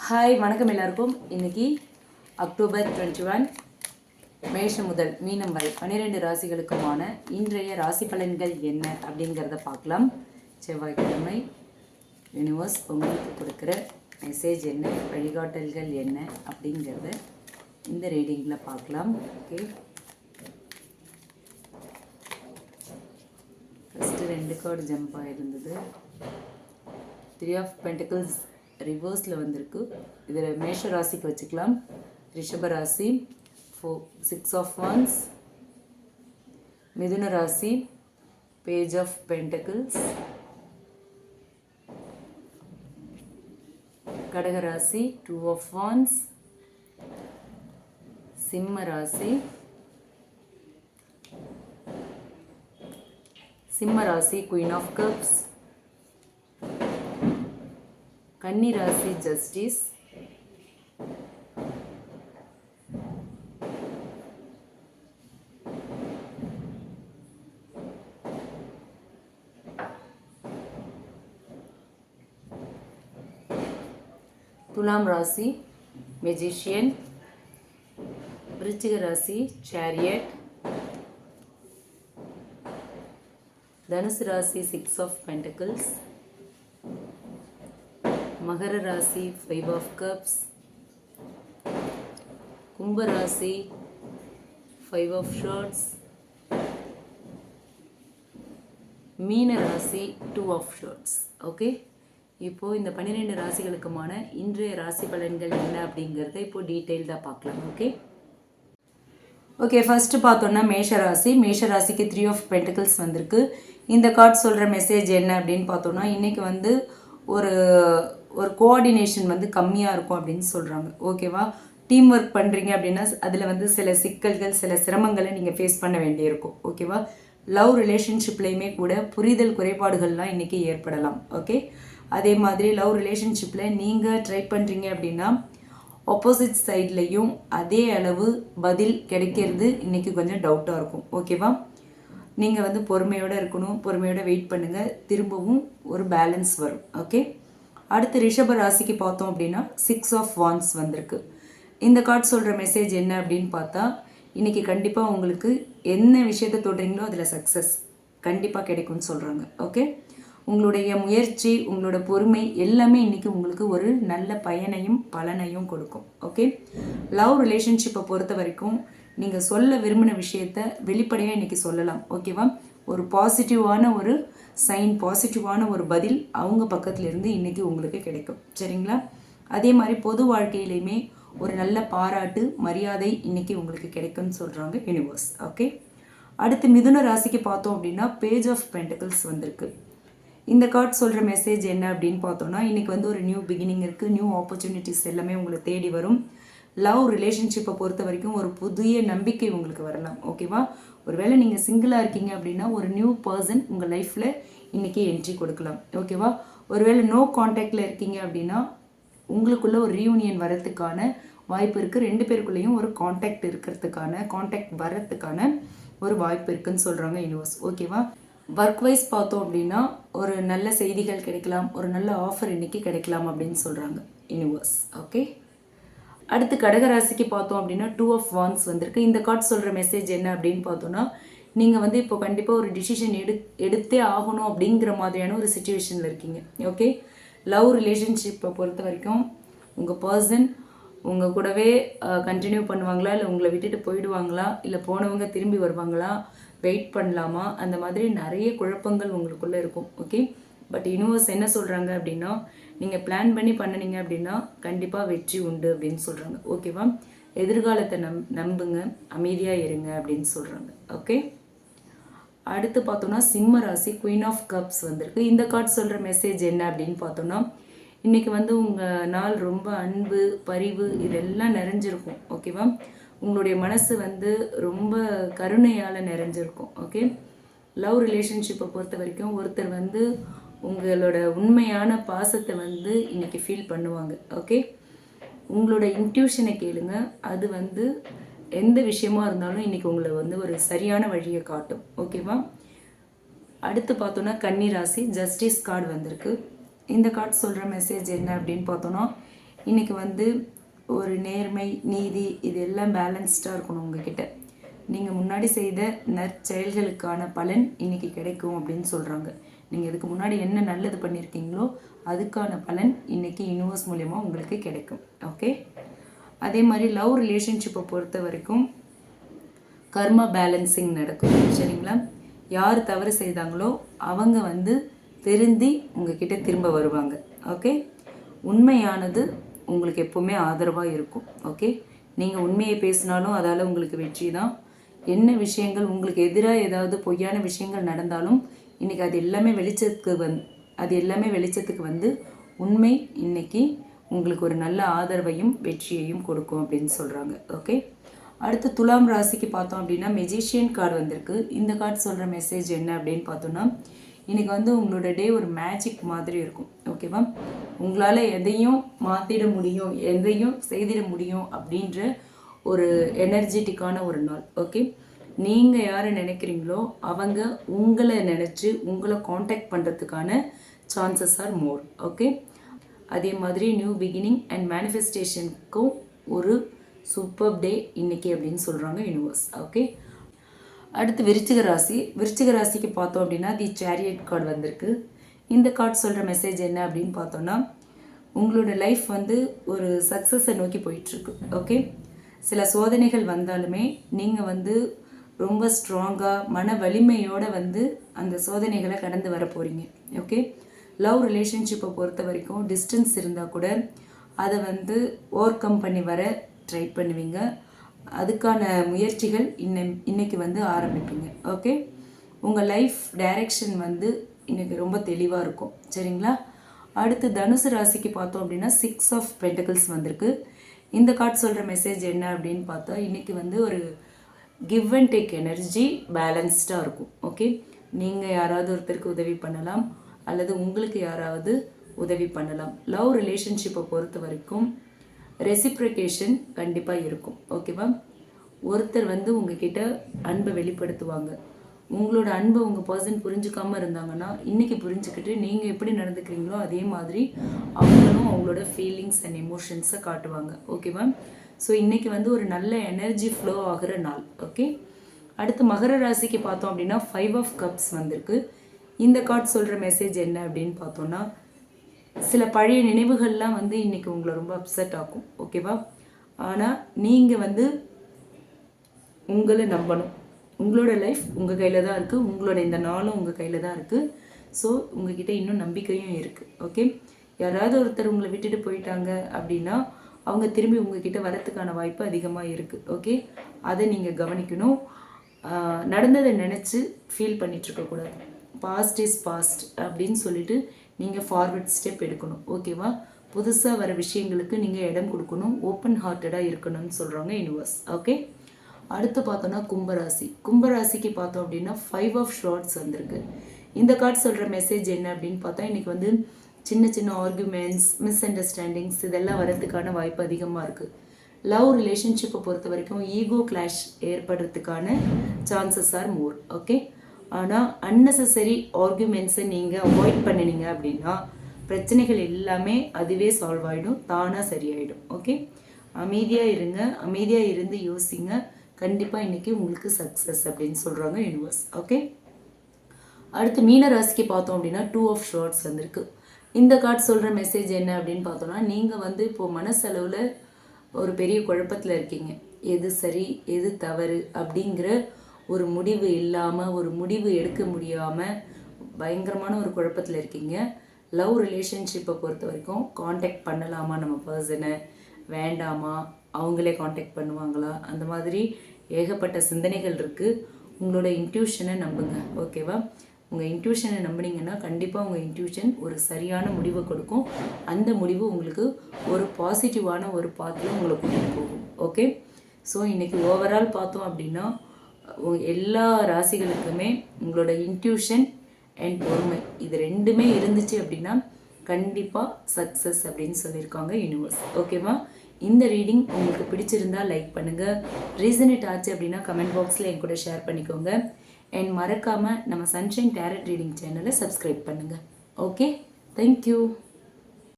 Hi, வணக்கம் எல்லாருக்கும். இன்றைக்கி அக்டோபர் 21 மேஷம் முதல் மீனம் வரை 12 ராசிகளுக்குமான இன்றைய ராசி பலன்கள் என்ன அப்படிங்கிறத பார்க்கலாம். செவ்வாய்க்கிழமை யூனிவர்ஸ் உங்களுக்கு கொடுக்குற மெசேஜ் என்ன, வழிகாட்டல்கள் என்ன அப்படிங்கிறத இந்த ரீடிங்கில் பார்க்கலாம். ஓகே, ஃபஸ்ட்டு 2 கார்டு ஜம்ப் ஆகிருந்தது. 3 ஆஃப் பென்டிகிள்ஸ் ரிவர்ஸில் வந்திருக்கு. இதில் மேஷ ராசிக்கு வச்சுக்கலாம். ரிஷப ராசி 6 ஆஃப் வான்ஸ், மிதுன ராசி பேஜ் ஆஃப் பென்டிகிள்ஸ், கடக ராசி 2 ஆஃப் வான்ஸ், சிம்ம ராசி குயின் ஆஃப் கப்ஸ், கன்னி ராசி ஜஸ்டிஸ், துலாம் ராசி மெஜிஷியன், விருச்சிக ராசி சேரியட், தனுசு ராசி 6 ஆஃப் பென்டிகிள்ஸ், மகர ராசி 5 ஆஃப் கப்ஸ், கும்ப ராசி 5 ஆஃப் ஷார்ட்ஸ், மீன ராசி 2 ஆஃப் ஷார்ட்ஸ். ஓகே, இப்போது இந்த 12 ராசிகளுக்குமான இன்றைய ராசி பலன்கள் என்ன அப்படிங்கிறத இப்போது டீட்டெயில்டாக பார்க்கலாம். ஓகே, ஃபஸ்ட்டு பார்த்தோன்னா மேஷ ராசிக்கு 3 ஆஃப் பென்டிகிள்ஸ் வந்திருக்கு. இந்த கார்டு சொல்கிற மெசேஜ் என்ன அப்படின்னு பார்த்தோன்னா, இன்றைக்கி வந்து ஒரு கோஆர்டினேஷன் வந்து கம்மியாக இருக்கும் அப்படின்னு சொல்கிறாங்க. ஓகேவா, டீம் ஒர்க் பண்ணுறீங்க அப்படின்னா அதில் வந்து சில சிக்கல்கள், சில சிரமங்களை நீங்கள் ஃபேஸ் பண்ண வேண்டியிருக்கும். ஓகேவா, லவ் ரிலேஷன்ஷிப்லேயுமே கூட புரிதல் குறைபாடுகள்லாம் இன்றைக்கி ஏற்படலாம். ஓகே, அதே மாதிரி லவ் ரிலேஷன்ஷிப்பில் நீங்கள் ட்ரை பண்ணுறீங்க அப்படின்னா ஆப்போசிட் சைட்லேயும் அதே அளவு பதில் கிடைக்கிறது இன்றைக்கி கொஞ்சம் டவுட்டாக இருக்கும். ஓகேவா, நீங்கள் வந்து பொறுமையோடு இருக்கணும், பொறுமையோடு வெயிட் பண்ணுங்கள், திரும்பவும் ஒரு பேலன்ஸ் வரும். ஓகே, அடுத்து ரிஷப ராசிக்கு பார்த்தோம் அப்படின்னா 6 ஆஃப் வான்ஸ் வந்திருக்கு. இந்த கார்டு சொல்கிற மெசேஜ் என்ன அப்படின்னு பார்த்தா, இன்றைக்கி கண்டிப்பாக உங்களுக்கு என்ன விஷயத்தை தொடுறீங்களோ அதில் சக்ஸஸ் கண்டிப்பாக கிடைக்கும்னு சொல்கிறாங்க. ஓகே, உங்களுடைய முயற்சி, உங்களோட பொறுமை எல்லாமே இன்றைக்கி உங்களுக்கு ஒரு நல்ல பலனையும் கொடுக்கும். ஓகே, லவ் ரிலேஷன்ஷிப்பை பொறுத்த வரைக்கும் நீங்கள் சொல்ல விரும்பின விஷயத்த வெளிப்படையாக இன்றைக்கி சொல்லலாம். ஓகேவா, ஒரு பாசிட்டிவான ஒரு சைன், பாசிட்டிவான ஒரு பதில் அவங்க பக்கத்துலேருந்து இன்றைக்கி உங்களுக்கு கிடைக்கும். சரிங்களா, அதே மாதிரி பொது வாழ்க்கையிலையுமே ஒரு நல்ல பாராட்டு, மரியாதை இன்றைக்கி உங்களுக்கு கிடைக்கும்னு சொல்கிறாங்க யூனிவர்ஸ். ஓகே, அடுத்து மிதுன ராசிக்கு பார்த்தோம் அப்படின்னா பேஜ் ஆஃப் பென்டிகிள்ஸ் வந்திருக்கு. இந்த கார்டு சொல்கிற மெசேஜ் என்ன அப்படின்னு பார்த்தோன்னா, இன்றைக்கி வந்து ஒரு நியூ பிகினிங் இருக்குது, நியூ ஆப்பர்ச்சுனிட்டிஸ் எல்லாமே உங்களை தேடி வரும். லவ் ரிலேஷன்ஷிப்பை பொறுத்த வரைக்கும் ஒரு புதிய நம்பிக்கை உங்களுக்கு வரலாம். ஓகேவா, ஒருவேளை நீங்கள் சிங்கிளாக இருக்கீங்க அப்படின்னா ஒரு நியூ பர்சன் உங்கள் லைஃப்பில் இன்றைக்கி என்ட்ரி கொடுக்கலாம். ஓகேவா, ஒருவேளை நோ காண்டாக்டில் இருக்கீங்க அப்படின்னா உங்களுக்குள்ளே ஒரு ரீயூனியன் வரத்துக்கான வாய்ப்பு இருக்குது. 2 பேருக்குள்ளேயும் ஒரு காண்டாக்ட் வரத்துக்கான ஒரு வாய்ப்பு இருக்குதுன்னு சொல்கிறாங்க யூனிவர்ஸ். ஓகேவா, ஒர்க் வைஸ் பார்த்தோம் அப்படின்னா ஒரு நல்ல செய்திகள் கிடைக்கலாம், ஒரு நல்ல ஆஃபர் இன்றைக்கி கிடைக்கலாம் அப்படின்னு சொல்கிறாங்க யூனிவர்ஸ். ஓகே, அடுத்து கடகராசிக்கு பார்த்தோம் அப்படின்னா 2 ஆஃப் வான்ஸ் வந்திருக்கு. இந்த கார்டு சொல்கிற மெசேஜ் என்ன அப்படின்னு பார்த்தோன்னா, நீங்கள் வந்து இப்போ கண்டிப்பாக ஒரு டிசிஷன் எடுத்தே ஆகணும் அப்படிங்கிற மாதிரியான ஒரு சிச்சுவேஷனில் இருக்கீங்க. ஓகே, லவ் ரிலேஷன்ஷிப்பை பொறுத்த வரைக்கும் உங்கள் பர்சன் உங்கள் கூடவே கண்டினியூ பண்ணுவாங்களா, இல்லை உங்களை விட்டுட்டு போயிடுவாங்களா, இல்லை போனவங்க திரும்பி வருவாங்களா, வெயிட் பண்ணலாமா, அந்த மாதிரி நிறைய குழப்பங்கள் உங்களுக்குள்ளே இருக்கும். ஓகே, பட் யூனிவர்ஸ் என்ன சொல்கிறாங்க அப்படின்னா, நீங்கள் பிளான் பண்ணி பண்ணினீங்க அப்படின்னா கண்டிப்பாக வெற்றி உண்டு அப்படின்னு சொல்கிறாங்க. ஓகேவா, எதிர்காலத்தை நம்புங்க, அமைதியாக இருங்க அப்படின்னு சொல்கிறாங்க. ஓகே, அடுத்து பார்த்தோன்னா சிம்ம ராசி குயின் ஆஃப் கப்ஸ் வந்திருக்கு. இந்த கார்டு சொல்கிற மெசேஜ் என்ன அப்படின்னு பார்த்தோன்னா, இன்றைக்கி வந்து உங்கள் நாள் ரொம்ப அன்பு, பரிவு இதெல்லாம் நிறைஞ்சிருக்கும். ஓகேவா, உங்களுடைய மனசு வந்து ரொம்ப கருணையால் நிறைஞ்சிருக்கும். ஓகே, லவ் ரிலேஷன்ஷிப்பை பொறுத்த வரைக்கும் ஒருத்தர் வந்து உங்களோட உண்மையான பாசத்தை வந்து இன்றைக்கி ஃபீல் பண்ணுவாங்க. ஓகே, உங்களோட இன்ட்யூஷனை கேளுங்க, அது வந்து எந்த விஷயமா இருந்தாலும் இன்றைக்கி உங்களை வந்து ஒரு சரியான வழியை காட்டும். ஓகேவா, அடுத்து பார்த்தோன்னா கன்னி ராசி ஜஸ்டிஸ் கார்டு வந்திருக்கு. இந்த கார்டு சொல்கிற மெசேஜ் என்ன அப்படின்னு பார்த்தோன்னா, இன்றைக்கி வந்து ஒரு நேர்மை, நீதி இது எல்லாம் பேலன்ஸ்டாக இருக்கணும் உங்ககிட்ட. நீங்கள் முன்னாடி செய்த நற்செயல்களுக்கான பலன் இன்றைக்கி கிடைக்கும் அப்படின்னு சொல்கிறாங்க. நீங்கள் இதுக்கு முன்னாடி என்ன நல்லது பண்ணியிருக்கீங்களோ அதுக்கான பலன் இன்றைக்கி யூனிவர்ஸ் மூலயமா உங்களுக்கு கிடைக்கும். ஓகே, அதே மாதிரி லவ் ரிலேஷன்ஷிப்பை பொறுத்த வரைக்கும் கர்மா பேலன்சிங் நடக்கும். சரிங்களா? யார் தவறு செய்தாங்களோ அவங்க வந்து திருந்தி உங்ககிட்ட திரும்ப வருவாங்க. ஓகே, உண்மையானது உங்களுக்கு எப்போவுமே ஆதரவாக இருக்கும். ஓகே, நீங்கள் உண்மையை பேசினாலும் அதால் உங்களுக்கு வெற்றி தான். என்ன விஷயங்கள் உங்களுக்கு எதிராக ஏதாவது பொய்யான விஷயங்கள் நடந்தாலும் இன்றைக்கி அது எல்லாமே வெளிச்சத்துக்கு வந்து உண்மை இன்றைக்கி உங்களுக்கு ஒரு நல்ல ஆதரவையும் வெற்றியையும் கொடுக்கும் அப்படின்னு சொல்கிறாங்க. ஓகே, அடுத்து துலாம் ராசிக்கு பார்த்தோம் அப்படின்னா மெஜிஷியன் கார்டு வந்திருக்கு. இந்த கார்டு சொல்கிற மெசேஜ் என்ன அப்படின்னு பார்த்தோன்னா, இன்றைக்கி வந்து உங்களோட டே ஒரு மேஜிக் மாதிரி இருக்கும். ஓகேவா? உங்களால் எதையும் மாற்றிட முடியும், எதையும் செய்திட முடியும் அப்படின்ற ஒரு எனர்ஜெட்டிக்கான ஒரு நாள். ஓகே, நீங்கள் யாரை நினைக்கிறீங்களோ அவங்க உங்களை நினச்சி உங்களை காண்டாக்ட் பண்ணுறதுக்கான சான்சஸ் ஆர் மோர். ஓகே, அதே மாதிரி நியூ பிகினிங் அண்ட் மேனிஃபெஸ்டேஷனுக்கும் ஒரு சூப்பர் டே இன்றைக்கி அப்படின்னு சொல்கிறாங்க யூனிவர்ஸ். ஓகே, அடுத்து விருச்சிக ராசிக்கு பார்த்தோம் அப்படின்னா தி சேரியட் கார்டு வந்திருக்கு. இந்த கார்டு சொல்கிற மெசேஜ் என்ன அப்படின்னு பார்த்தோன்னா, உங்களோட லைஃப் வந்து ஒரு சக்ஸஸை நோக்கி போயிட்டுருக்கு. ஓகே, சில சோதனைகள் வந்தாலுமே நீங்கள் வந்து ரொம்ப ஸ்ட்ராங்காக மன வலிமையோடு வந்து அந்த சோதனைகளை கடந்து வர போகிறீங்க. ஓகே, லவ் ரிலேஷன்ஷிப்பை பொறுத்த வரைக்கும் டிஸ்டன்ஸ் இருந்தால் கூட அதை வந்து ஓவர் கம் பண்ணி வர ட்ரை பண்ணுவீங்க. அதுக்கான முயற்சிகள் இன்னைக்கு வந்து ஆரம்பிப்பீங்க. ஓகே, உங்கள் லைஃப் டைரக்ஷன் வந்து இன்றைக்கி ரொம்ப தெளிவாக இருக்கும். சரிங்களா? அடுத்து தனுசு ராசிக்கு பார்த்தோம் அப்படின்னா 6 ஆஃப் பென்டக்கிள்ஸ் வந்திருக்கு. இந்த கார்டு சொல்கிற மெசேஜ் என்ன அப்படின்னு பார்த்தா, இன்றைக்கி வந்து ஒரு கிவ் அண்ட் டேக் எனர்ஜி பேலன்ஸ்டாக இருக்கும். ஓகே, நீங்கள் யாராவது ஒருத்தருக்கு உதவி பண்ணலாம் அல்லது உங்களுக்கு யாராவது உதவி பண்ணலாம். லவ் ரிலேஷன்ஷிப்பை பொறுத்த வரைக்கும் ரெசிப்ரிகேஷன் கண்டிப்பாக இருக்கும். ஓகேவா? ஒருத்தர் வந்து உங்ககிட்ட அன்பை வெளிப்படுத்துவாங்க. உங்களோட அன்பை உங்கள் பர்சன் புரிஞ்சுக்காமல் இருந்தாங்கன்னா இன்றைக்கி புரிஞ்சுக்கிட்டு நீங்கள் எப்படி நடந்துக்கிறீங்களோ அதே மாதிரி அவங்களும் அவங்களோட ஃபீலிங்ஸ் அண்ட் எமோஷன்ஸை காட்டுவாங்க. ஓகேவா? ஸோ இன்றைக்கி வந்து ஒரு நல்ல எனர்ஜி ஃப்ளோ ஆகிற நாள். ஓகே, அடுத்து மகர ராசிக்கு பார்த்தோம் அப்படின்னா 5 ஆஃப் கப்ஸ் வந்திருக்கு. இந்த கார்டு சொல்கிற மெசேஜ் என்ன அப்படின்னு பார்த்தோன்னா, சில பழைய நினைவுகள்லாம் வந்து இன்றைக்கி உங்களை ரொம்ப அப்செட் ஆகும். ஓகேவா? ஆனால் நீங்கள் வந்து உங்களை நம்பணும். உங்களோட லைஃப் உங்கள் கையில் தான் இருக்குது. உங்களோட இந்த நாளும் உங்கள் கையில் தான் இருக்குது. ஸோ உங்ககிட்ட இன்னும் நம்பிக்கையும் இருக்குது. ஓகே, யாராவது ஒருத்தர் உங்களை விட்டுட்டு போயிட்டாங்க அப்படின்னா அவங்க திரும்பி உங்ககிட்ட வரத்துக்கான வாய்ப்பு அதிகமாக இருக்குது. ஓகே, அதை நீங்கள் கவனிக்கணும். நடந்ததை நினச்சி ஃபீல் பண்ணிகிட்ருக்கக்கூடாது. பாஸ்ட் இஸ் பாஸ்ட் அப்படின்னு சொல்லிட்டு நீங்கள் ஃபார்வர்ட் ஸ்டெப் எடுக்கணும். ஓகேவா? புதுசாக வர விஷயங்களுக்கு நீங்கள் இடம் கொடுக்கணும். ஓப்பன் ஹார்ட்டடாக இருக்கணும்னு சொல்கிறாங்க யூனிவர்ஸ். ஓகே, அடுத்து பார்த்தோன்னா கும்பராசிக்கு பார்த்தோம் அப்படின்னா 5 ஆஃப் ஷார்ட்ஸ் வந்திருக்கு. இந்த கார்டு சொல்கிற மெசேஜ் என்ன அப்படின்னு பார்த்தா, இன்றைக்கி வந்து சின்ன சின்ன ஆர்குமெண்ட்ஸ், மிஸ் அண்டர்ஸ்டாண்டிங்ஸ் இதெல்லாம் வரதுக்கான வாய்ப்பு அதிகமாக இருக்குது. லவ் ரிலேஷன்ஷிப்பை பொறுத்த வரைக்கும் ஈகோ கிளாஷ் ஏற்படுறதுக்கான சான்சஸ் ஆர் மோர். ஓகே, ஆனால் அன்னெசரி ஆர்குமெண்ட்ஸை நீங்கள் அவாய்ட் பண்ணினீங்க அப்படின்னா பிரச்சனைகள் எல்லாமே அதுவே சால்வ் ஆகிடும், தானாக சரியாயிடும். ஓகே, அமைதியாக இருங்க, அமைதியாக இருந்து யோசிங்க. கண்டிப்பாக இன்றைக்கி உங்களுக்கு சக்ஸஸ் அப்படின்னு சொல்கிறாங்க யூனிவர்ஸ். ஓகே, அடுத்து மீன ராசிக்கு பார்த்தோம் அப்படின்னா 2 ஆஃப் ஷார்ட்ஸ் வந்திருக்கு. இந்த கார்டு சொல்கிற மெசேஜ் என்ன அப்படின்னு பார்த்தோன்னா, நீங்கள் வந்து இப்போது மனசளவில் ஒரு பெரிய குழப்பத்தில் இருக்கீங்க. எது சரி எது தவறு அப்படிங்கிற ஒரு முடிவு இல்லாமல், ஒரு முடிவு எடுக்க முடியாமல் பயங்கரமான ஒரு குழப்பத்தில் இருக்கீங்க. லவ் ரிலேஷன்ஷிப்பை பொறுத்த வரைக்கும் காண்டாக்ட் பண்ணலாமா நம்ம பர்சனை, வேண்டாமா, அவங்களே காண்டாக்ட் பண்ணுவாங்களா, அந்த மாதிரி ஏகப்பட்ட சிந்தனைகள் இருக்குது. உங்களோட இன்ட்யூஷனை நம்புங்க. ஓகேவா? உங்கள் இன்ட்யூஷனை நம்பினீங்கன்னா கண்டிப்பாக உங்கள் இன்ட்யூஷன் ஒரு சரியான முடிவை கொடுக்கும். அந்த முடிவு உங்களுக்கு ஒரு பாசிட்டிவான ஒரு பாத்தில் உங்களை கூட்டிகிட்டு போகும். ஓகே, ஸோ இன்றைக்கி ஓவரால் பார்த்தோம் அப்படின்னா எல்லா ராசிகளுக்குமே உங்களோட இன்ட்யூஷன் அண்ட் பொறுமை இது ரெண்டுமே இருந்துச்சு அப்படின்னா கண்டிப்பாக சக்ஸஸ் அப்படின்னு சொல்லியிருக்காங்க யூனிவர்ஸ். ஓகேவா? இந்த ரீடிங் உங்களுக்கு பிடிச்சிருந்தா லைக் பண்ணுங்கள். ரீசனேட் ஆச்சு அப்படின்னா கமெண்ட் பாக்ஸில் என் கூட ஷேர் பண்ணிக்கோங்க. அண்ட் மறக்காமல் நம்ம சன்ஷைன் டேரட் ரீடிங் சேனலை சப்ஸ்கிரைப் பண்ணுங்கள். Okay, thank you.